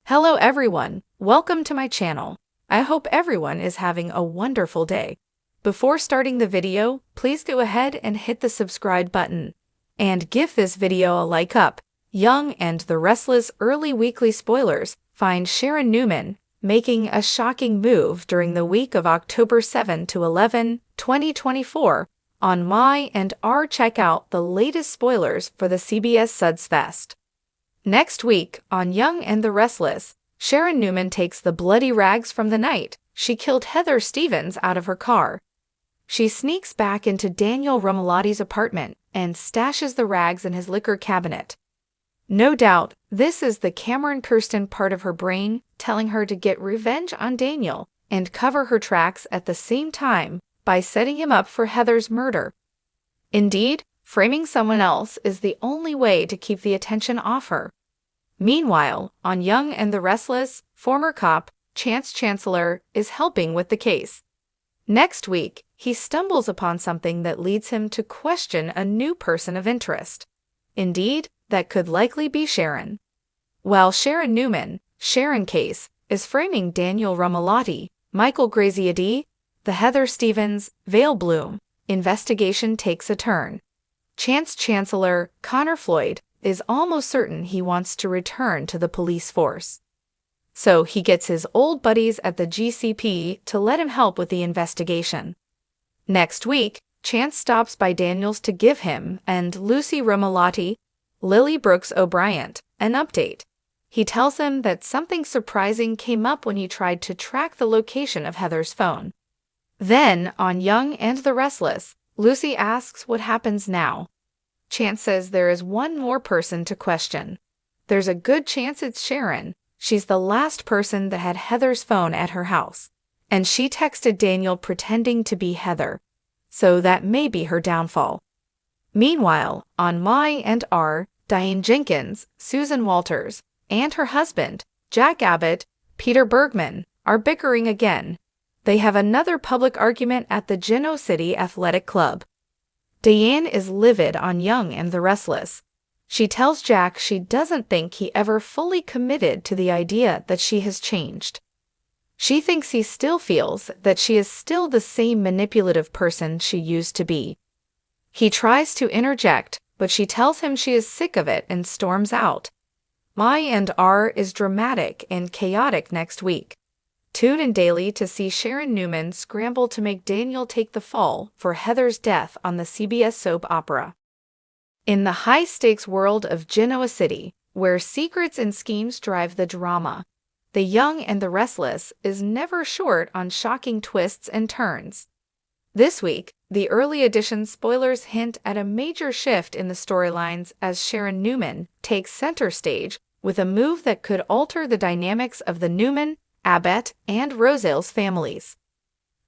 Hello everyone, welcome to my channel. I hope everyone is having a wonderful day. Before starting the video, please go ahead and hit the subscribe button. And give this video a like up. Young and the Restless early weekly spoilers find Sharon Newman making a shocking move during the week of October 7 to 11, 2024 on Y&R. Check out the latest spoilers for the CBS Suds Fest. Next week, on Young and the Restless, Sharon Newman takes the bloody rags from the night she killed Heather Stevens out of her car. She sneaks back into Daniel Romolotti's apartment and stashes the rags in his liquor cabinet. No doubt, this is the Cameron Kirsten part of her brain telling her to get revenge on Daniel and cover her tracks at the same time by setting him up for Heather's murder. Indeed, framing someone else is the only way to keep the attention off her. Meanwhile, on Young and the Restless, former cop Chance Chancellor is helping with the case. Next week, he stumbles upon something that leads him to question a new person of interest. Indeed, that could likely be Sharon. While Sharon Newman, Sharon case, is framing Daniel Romolotti, Michael Graziadei, the Heather Stevens, Vale Bloom investigation takes a turn. Chance Chancellor Connor Floyd is almost certain he wants to return to the police force. So he gets his old buddies at the GCP to let him help with the investigation. Next week, Chance stops by Daniel's to give him and Lucy Romolotti, Lily Brooks O'Brien, an update. He tells them that something surprising came up when he tried to track the location of Heather's phone. Then, on Young and the Restless, Lucy asks what happens now. Chance says there is one more person to question. There's a good chance it's Sharon. She's the last person that had Heather's phone at her house. And she texted Daniel pretending to be Heather. So that may be her downfall. Meanwhile, on Y&R, Diane Jenkins, Susan Walters, and her husband, Jack Abbott, Peter Bergman, are bickering again. They have another public argument at the Geno City Athletic Club. Diane is livid on Young and the Restless. She tells Jack she doesn't think he ever fully committed to the idea that she has changed. She thinks he still feels that she is still the same manipulative person she used to be. He tries to interject, but she tells him she is sick of it and storms out. Y&R is dramatic and chaotic next week. Tune in daily to see Sharon Newman scramble to make Daniel take the fall for Heather's death on the CBS soap opera. In the high-stakes world of Genoa City, where secrets and schemes drive the drama, the Young and the Restless is never short on shocking twists and turns. This week, the early edition spoilers hint at a major shift in the storylines as Sharon Newman takes center stage with a move that could alter the dynamics of the Newman, Abbott, and Rosales families.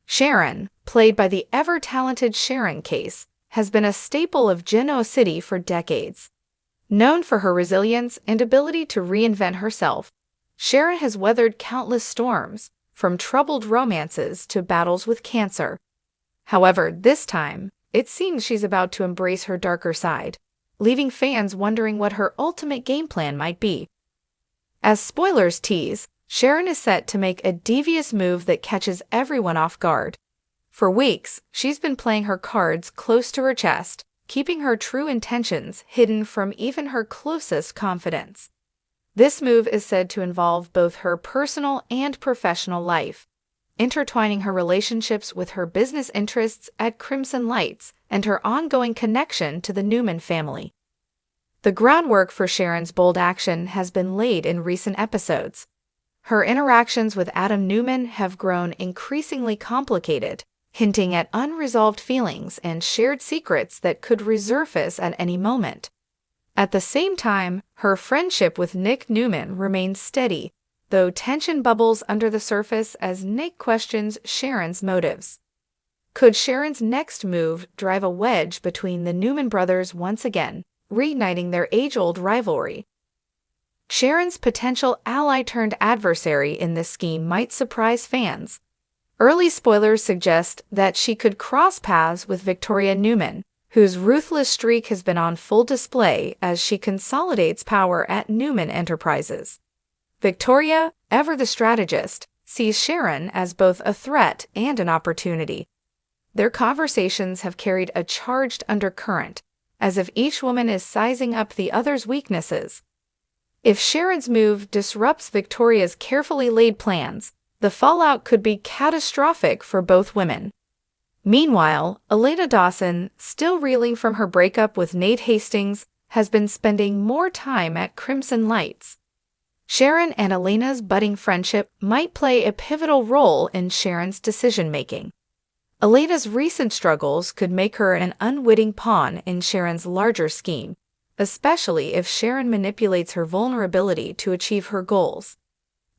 Sharon, played by the ever-talented Sharon Case, has been a staple of Genoa City for decades. Known for her resilience and ability to reinvent herself, Sharon has weathered countless storms, from troubled romances to battles with cancer. However, this time, it seems she's about to embrace her darker side, leaving fans wondering what her ultimate game plan might be. As spoilers tease, Sharon is set to make a devious move that catches everyone off guard. For weeks, she's been playing her cards close to her chest, keeping her true intentions hidden from even her closest confidants. This move is said to involve both her personal and professional life, intertwining her relationships with her business interests at Crimson Lights and her ongoing connection to the Newman family. The groundwork for Sharon's bold action has been laid in recent episodes. Her interactions with Adam Newman have grown increasingly complicated, hinting at unresolved feelings and shared secrets that could resurface at any moment. At the same time, her friendship with Nick Newman remains steady, though tension bubbles under the surface as Nick questions Sharon's motives. Could Sharon's next move drive a wedge between the Newman brothers once again, reigniting their age-old rivalry? Sharon's potential ally-turned-adversary in this scheme might surprise fans. Early spoilers suggest that she could cross paths with Victoria Newman, whose ruthless streak has been on full display as she consolidates power at Newman Enterprises. Victoria, ever the strategist, sees Sharon as both a threat and an opportunity. Their conversations have carried a charged undercurrent, as if each woman is sizing up the other's weaknesses. If Sharon's move disrupts Victoria's carefully laid plans, the fallout could be catastrophic for both women. Meanwhile, Elena Dawson, still reeling from her breakup with Nate Hastings, has been spending more time at Crimson Lights. Sharon and Elena's budding friendship might play a pivotal role in Sharon's decision-making. Elena's recent struggles could make her an unwitting pawn in Sharon's larger scheme, especially if Sharon manipulates her vulnerability to achieve her goals.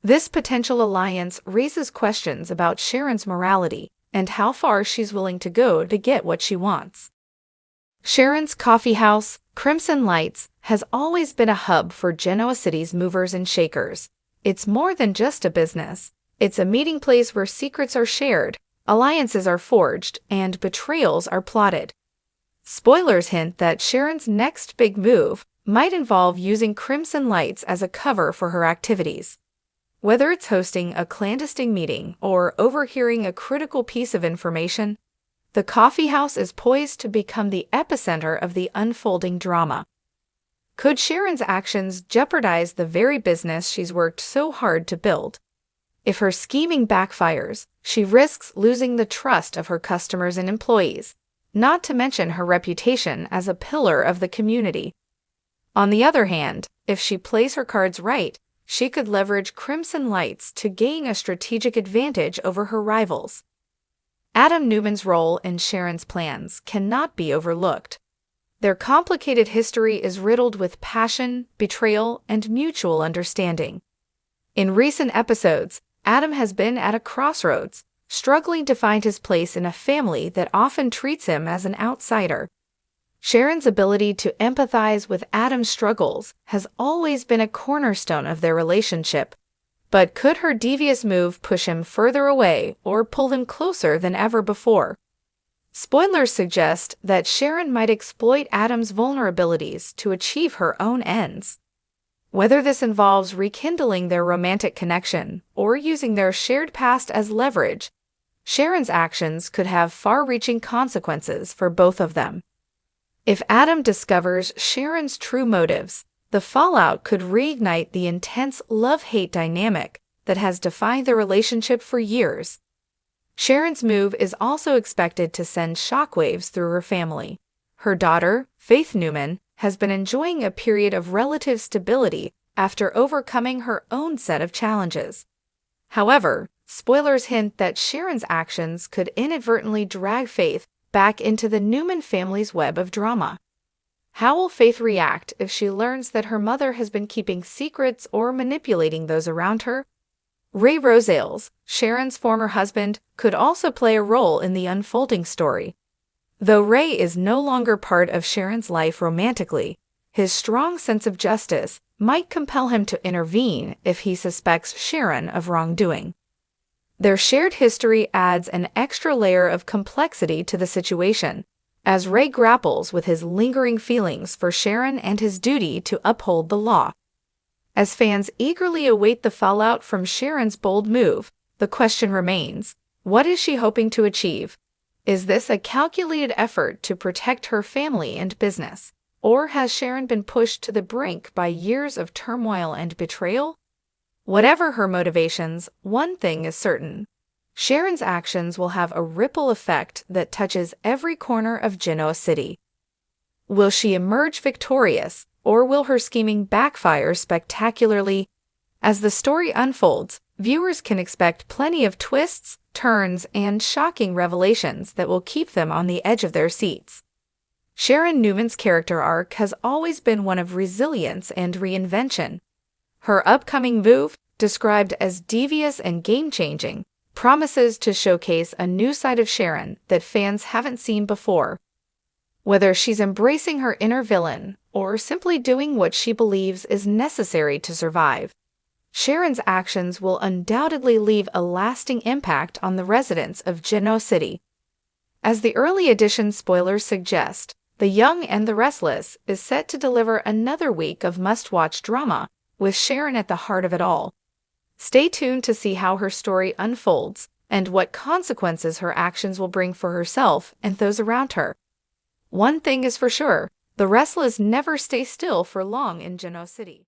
This potential alliance raises questions about Sharon's morality and how far she's willing to go to get what she wants. Sharon's coffee house, Crimson Lights, has always been a hub for Genoa City's movers and shakers. It's more than just a business. It's a meeting place where secrets are shared, alliances are forged, and betrayals are plotted. Spoilers hint that Sharon's next big move might involve using Crimson Lights as a cover for her activities. Whether it's hosting a clandestine meeting or overhearing a critical piece of information, the coffee house is poised to become the epicenter of the unfolding drama. Could Sharon's actions jeopardize the very business she's worked so hard to build? If her scheming backfires, she risks losing the trust of her customers and employees, not to mention her reputation as a pillar of the community. On the other hand, if she plays her cards right, she could leverage Crimson Lights to gain a strategic advantage over her rivals. Adam Newman's role in Sharon's plans cannot be overlooked. Their complicated history is riddled with passion, betrayal, and mutual understanding. In recent episodes, Adam has been at a crossroads, struggling to find his place in a family that often treats him as an outsider. Sharon's ability to empathize with Adam's struggles has always been a cornerstone of their relationship. But could her devious move push him further away or pull him closer than ever before? Spoilers suggest that Sharon might exploit Adam's vulnerabilities to achieve her own ends. Whether this involves rekindling their romantic connection or using their shared past as leverage, Sharon's actions could have far-reaching consequences for both of them. If Adam discovers Sharon's true motives, the fallout could reignite the intense love-hate dynamic that has defined their relationship for years. Sharon's move is also expected to send shockwaves through her family. Her daughter, Faith Newman, has been enjoying a period of relative stability after overcoming her own set of challenges. However, spoilers hint that Sharon's actions could inadvertently drag Faith back into the Newman family's web of drama. How will Faith react if she learns that her mother has been keeping secrets or manipulating those around her? Ray Rosales, Sharon's former husband, could also play a role in the unfolding story. Though Ray is no longer part of Sharon's life romantically, his strong sense of justice might compel him to intervene if he suspects Sharon of wrongdoing. Their shared history adds an extra layer of complexity to the situation, as Ray grapples with his lingering feelings for Sharon and his duty to uphold the law. As fans eagerly await the fallout from Sharon's bold move, the question remains, what is she hoping to achieve? Is this a calculated effort to protect her family and business, or has Sharon been pushed to the brink by years of turmoil and betrayal? Whatever her motivations, one thing is certain. Sharon's actions will have a ripple effect that touches every corner of Genoa City. Will she emerge victorious, or will her scheming backfire spectacularly? As the story unfolds, viewers can expect plenty of twists, turns, and shocking revelations that will keep them on the edge of their seats. Sharon Newman's character arc has always been one of resilience and reinvention. Her upcoming move, described as devious and game-changing, promises to showcase a new side of Sharon that fans haven't seen before. Whether she's embracing her inner villain or simply doing what she believes is necessary to survive, Sharon's actions will undoubtedly leave a lasting impact on the residents of Genoa City. As the early edition spoilers suggest, The Young and the Restless is set to deliver another week of must-watch drama, with Sharon at the heart of it all. Stay tuned to see how her story unfolds and what consequences her actions will bring for herself and those around her. One thing is for sure, the Restless never stay still for long in Genoa City.